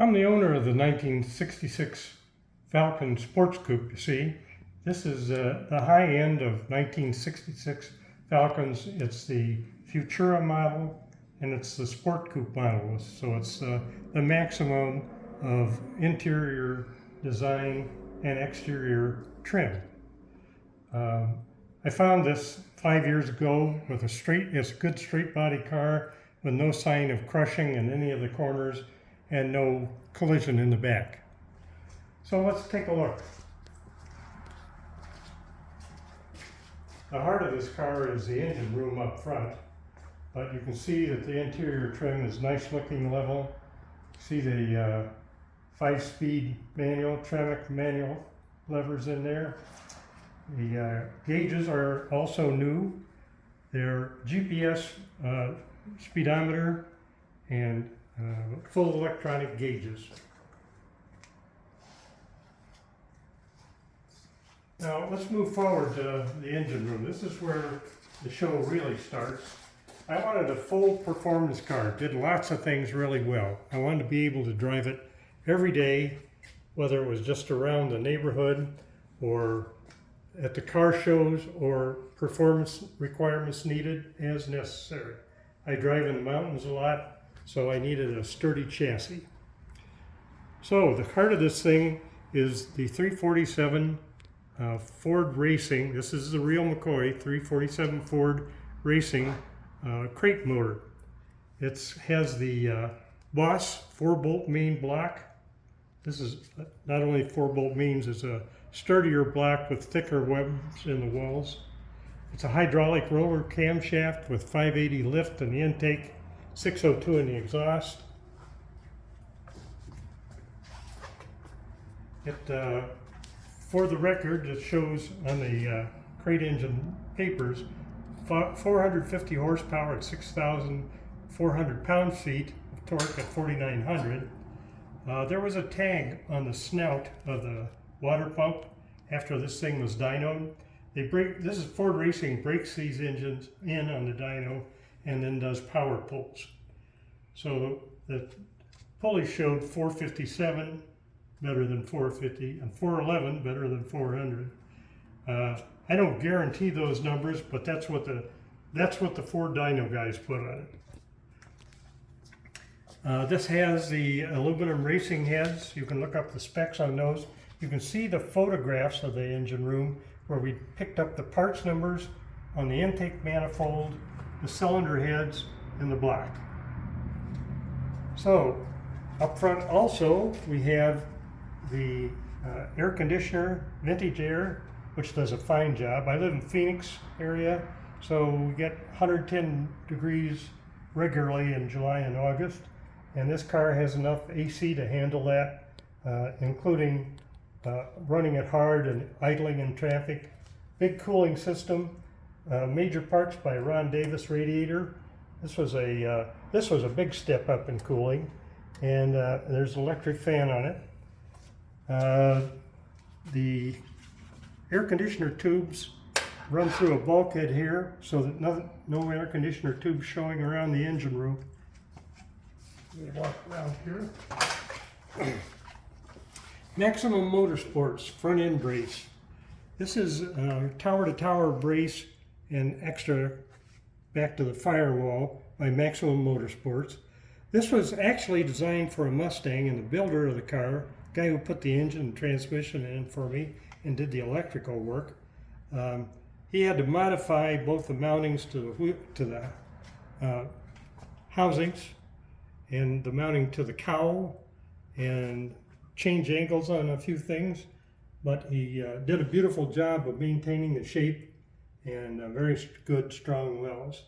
I'm the owner of the 1966 Falcon Sports Coupe, you see. This is the high end of 1966 Falcons. It's the Futura model and it's the Sport Coupe model. So it's the maximum of interior design and exterior trim. I found this 5 years ago with it's a good straight body car with no sign of crushing in any of the corners and no collision in the back. So let's take a look. The heart of this car is the engine room up front, but you can see that the interior trim is nice looking level. See the 5-speed manual, Tremec manual levers in there. The gauges are also new. They're GPS speedometer and full electronic gauges. Now let's move forward to the engine room. This is where the show really starts. I wanted a full performance car. Did lots of things really well. I wanted to be able to drive it every day, whether it was just around the neighborhood or at the car shows or performance requirements needed as necessary. I drive in the mountains a lot, so I needed a sturdy chassis. So the heart of this thing is the 347 Ford Racing. This is the real McCoy 347 Ford Racing crate motor. It has the Boss 4-bolt main block. This is not only 4-bolt mains, it's a sturdier block with thicker webs in the walls. It's a hydraulic roller camshaft with 580 lift in the intake, 602 in the exhaust. For the record, it shows on the crate engine papers 450 horsepower at 6,400 pound-feet of torque at 4,900. There was a tag on the snout of the water pump after this thing was dynoed. This is Ford Racing breaks these engines in on the dyno and then does power pulls. So the pulley showed 457 better than 450 and 411 better than 400. I don't guarantee those numbers, but that's what the Ford dyno guys put on it. This has the aluminum racing heads. You can look up the specs on those. You can see the photographs of the engine room where we picked up the parts numbers on the intake manifold, the cylinder heads, and the block. So up front also we have the air conditioner, Vintage Air, which does a fine job. I live in Phoenix area, so we get 110 degrees regularly in July and August, and this car has enough AC to handle that, including running it hard and idling in traffic. Big cooling system, major parts by Ron Davis radiator. This was a big step up in cooling, and there's an electric fan on it. The air conditioner tubes run through a bulkhead here, so that no air conditioner tubes showing around the engine room. Let me walk around here. Maximum Motorsports front end brace. This is tower to tower brace and extra back to the firewall by Maximum Motorsports. This was actually designed for a Mustang, and the builder of the car, guy who put the engine and transmission in for me and did the electrical work, he had to modify both the mountings to the housings and the mounting to the cowl and change angles on a few things, but he did a beautiful job of maintaining the shape and very good strong wells.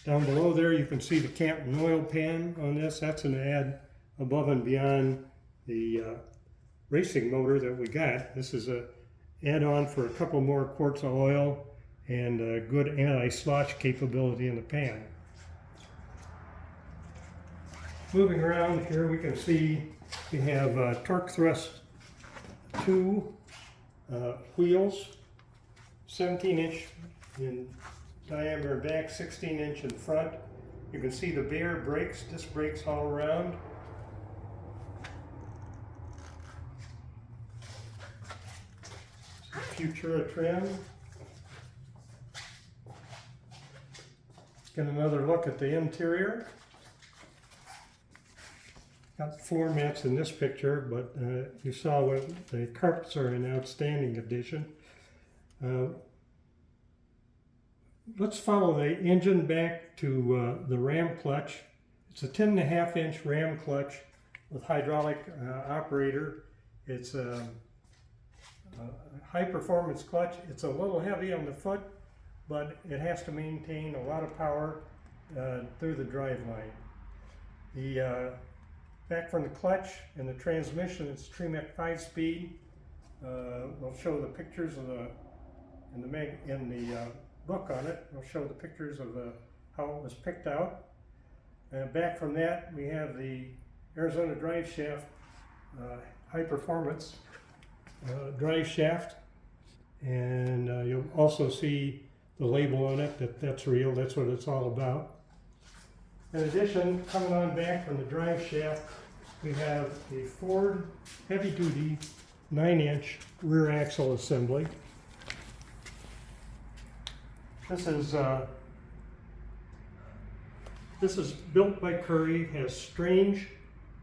Down below there you can see the Canton oil pan on this. That's an add above and beyond the racing motor that we got. This is a add-on for a couple more quarts of oil and a good anti-slosh capability in the pan. Moving around here, we can see we have torque thrust 2 wheels, 17-inch in diameter back, 16-inch in front. You can see the bare brakes, disc brakes all around. Futura trim. Get another look at the interior. Got floor mats in this picture, but you saw what the carpets are in outstanding condition. Let's follow the engine back to the ram clutch. It's a 10.5-inch ram clutch with hydraulic operator. It's a high performance clutch. It's a little heavy on the foot, but it has to maintain a lot of power through the drive line. The back from the clutch and the transmission, it's Tremec 5-speed. We'll show the pictures of in the book on it. We'll show the pictures of how it was picked out. Back from that, we have the Arizona drive shaft, high performance drive shaft, and you'll also see the label on it that's real. That's what it's all about. In addition, coming on back from the drive shaft, we have a Ford heavy-duty 9-inch rear axle assembly. This is built by Curry, has strange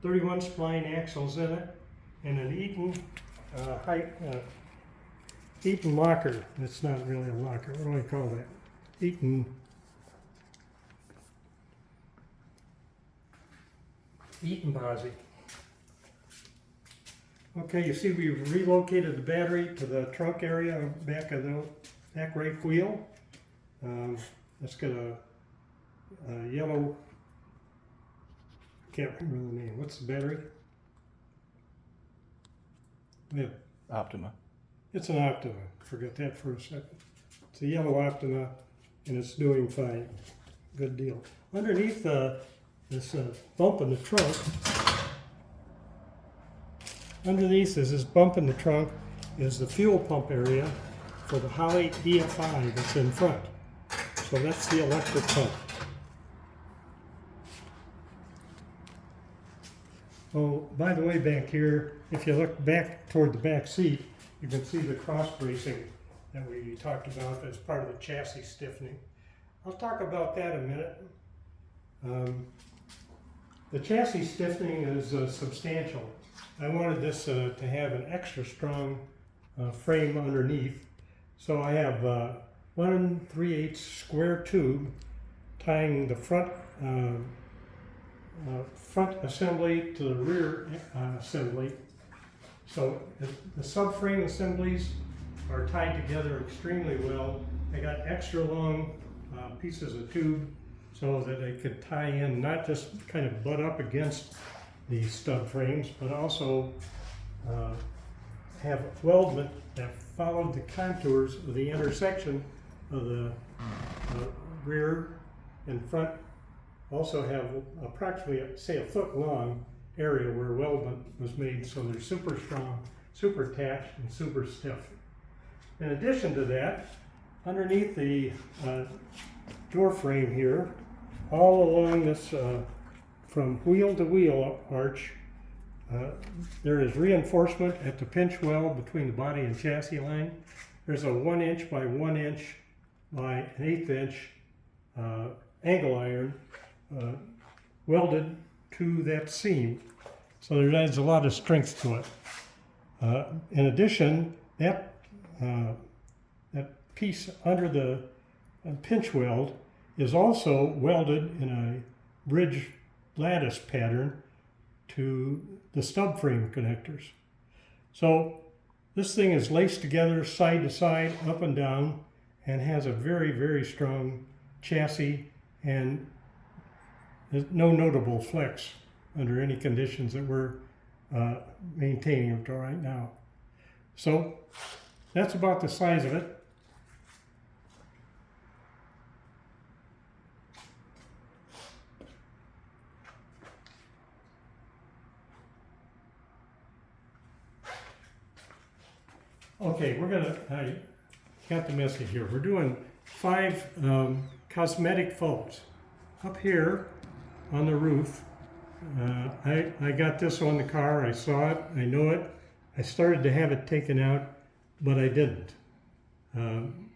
31 spline axles in it, and an Eaton locker. It's not really a locker. What do I call that? Eaton posi. Okay, you see we've relocated the battery to the trunk area back of the back right wheel. Let's get a yellow, can't remember the name. What's the battery? Yeah. Optima. It's an Optima. Forget that for a second. It's a yellow Optima, and it's doing fine. Good deal. Underneath this bump in the trunk, underneath is this bump in the trunk is the fuel pump area for the Holley EFI that's in front. So that's the electric pump. Oh, by the way, back here, if you look back toward the back seat, you can see the cross bracing that we talked about as part of the chassis stiffening. I'll talk about that in a minute. The chassis stiffening is substantial. I wanted this to have an extra strong frame underneath. So I have 1 3/8 square tube tying the front assembly to the rear assembly. So the subframe assemblies are tied together extremely well. I got extra long pieces of tube so that they could tie in, not just kind of butt up against the stud frames, but also have weldment that followed the contours of the intersection of the rear and front. Also have approximately, say, a foot long area where weldment was made, so they're super strong, super attached, and super stiff. In addition to that, underneath the door frame here, all along this from wheel to wheel arch, there is reinforcement at the pinch weld between the body and chassis line. There's a 1 inch by 1 inch by an 1/8 inch angle iron welded to that seam. So there adds a lot of strength to it. In addition, that piece under the pinch weld is also welded in a bridge lattice pattern to the stub frame connectors. So this thing is laced together side to side, up and down, and has a very, very strong chassis and there's no notable flex under any conditions that we're maintaining up to right now. So that's about the size of it. Okay, I got the message here. We're doing 5 cosmetic folds. up here on the roof, I got this on the car. I saw it, I know it. I started to have it taken out, but I didn't.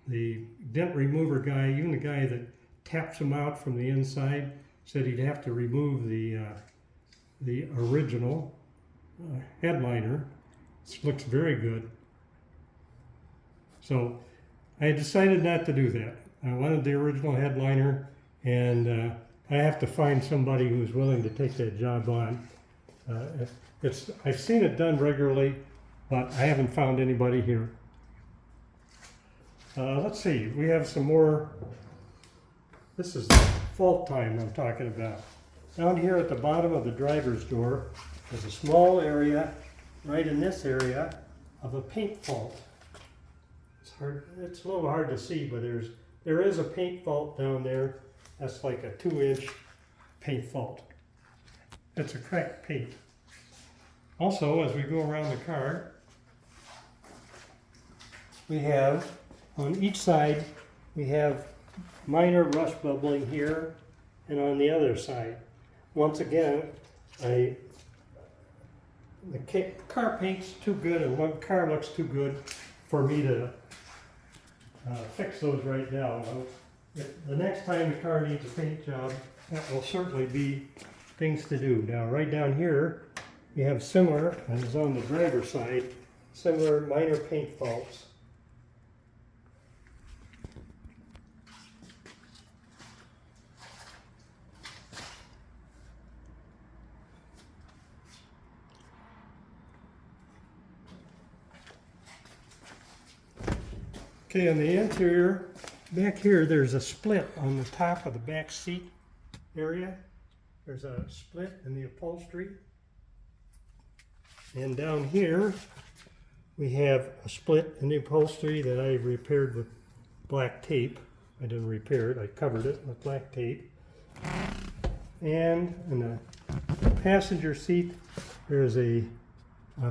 The dent remover guy, even the guy that taps them out from the inside, said he'd have to remove the original headliner. This looks very good. So I decided not to do that. I wanted the original headliner, and I have to find somebody who's willing to take that job on. I've seen it done regularly, but I haven't found anybody here. Let's see, we have some more. This is fault time I'm talking about. Down here at the bottom of the driver's door, there's a small area, right in this area, of a paint fault. It's a little hard to see, but there is a paint fault down there. That's like a 2-inch paint fault. It's a cracked paint. Also, as we go around the car, we have, on each side, we have minor rust bubbling here and on the other side. Once again, the car paint's too good, and one car looks too good for me to fix those right now. The next time the car needs a paint job, that will certainly be things to do. Now, right down here, we have similar, as on the driver's side, similar minor paint faults. Okay, on the interior, back here, there's a split on the top of the back seat area. There's a split in the upholstery. And down here, we have a split in the upholstery that I repaired with black tape. I didn't repair it, I covered it with black tape. And in the passenger seat, there's a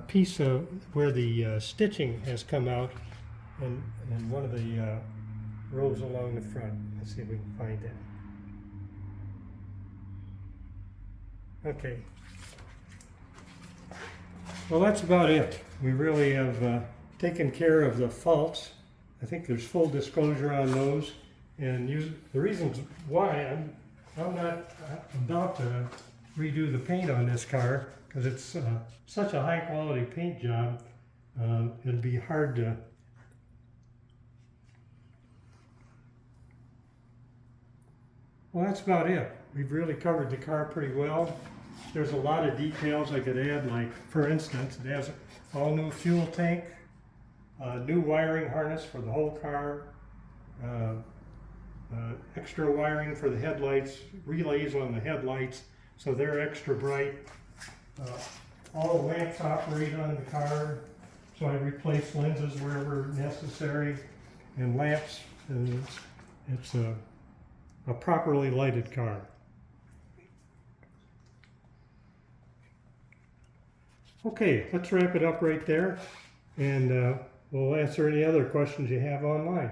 piece of where the stitching has come out in one of the rows along the front. Let's see if we can find that. Okay. Well, that's about it. We really have taken care of the faults. I think there's full disclosure on those. And the reasons why I'm not about to redo the paint on this car, because it's such a high quality paint job, it'd be hard to Well, that's about it. We've really covered the car pretty well. There's a lot of details I could add, like, for instance, it has an all-new fuel tank, new wiring harness for the whole car, extra wiring for the headlights, relays on the headlights, so they're extra bright. All the lamps operate on the car, so I replace lenses wherever necessary, and lamps, and it's a properly lighted car. Okay, let's wrap it up right there, and we'll answer any other questions you have online.